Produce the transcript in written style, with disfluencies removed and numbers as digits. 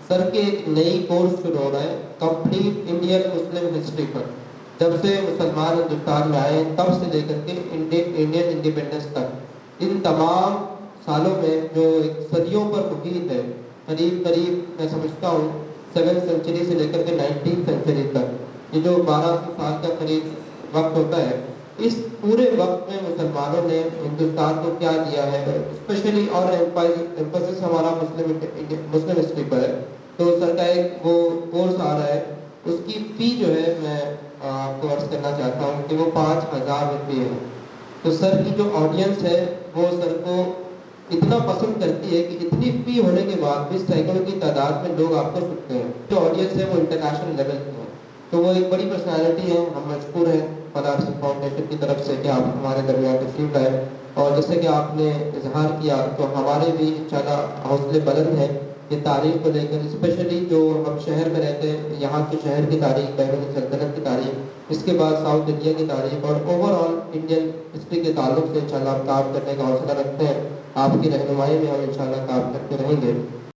سر کی ایک نئی کورس شروع ہو رہا ہے کمپلیٹ انڈین مسلم ہسٹری پر. جب سے مسلمان ہندوستان میں آئے تب سے لے کر کے انڈین انڈیپینڈنس تک ان تمام سالوں میں جو ایک صدیوں پر محیط ہے، قریب قریب میں سمجھتا ہوں 7 سینچری سے لے کر کے 19 سینچری تک، یہ جو 1200 سال کا قریب وقت ہوتا ہے، اس پورے وقت میں مسلمانوں نے ہندوستان کو کیا دیا ہے، اسپیشلی اور ایمفسس ہمارا مسلم ہسٹری پر ہے. تو سر کا ایک وہ کورس آ رہا ہے، اس کی فی جو ہے میں آپ کو عرض کرنا چاہتا ہوں کہ وہ 5000 روپے ہے. تو سر کی جو آڈینس ہے وہ سر کو اتنا پسند کرتی ہے کہ اتنی فی ہونے کے بعد بھی سینکڑوں کی تعداد میں لوگ آپ کو سنتے ہیں. جو آڈینس ہے وہ انٹرنیشنل لیول کی ہے. تو وہ ایک بڑی پرسنالٹی ہے. ہم مشکور ہیں پدارسی فاؤنڈیشن کی طرف سے کہ آپ ہمارے درمیان تشریف لائے، اور جیسے کہ آپ نے اظہار کیا تو ہمارے بھی انشاءاللہ حوصلے بلند ہیں کہ تاریخ کو لے کر، اسپیشلی جو ہم شہر میں رہتے ہیں یہاں کے شہر کی تاریخ، بیرونی سلطنت کی تاریخ، اس کے بعد ساؤتھ انڈیا کی تاریخ اور اوور آل انڈین ہسٹری کے تعلق سے انشاءاللہ ہم کام کرنے کا حوصلہ رکھتے ہیں. آپ کی رہنمائی میں ہم انشاءاللہ کام کرتے رہیں گے.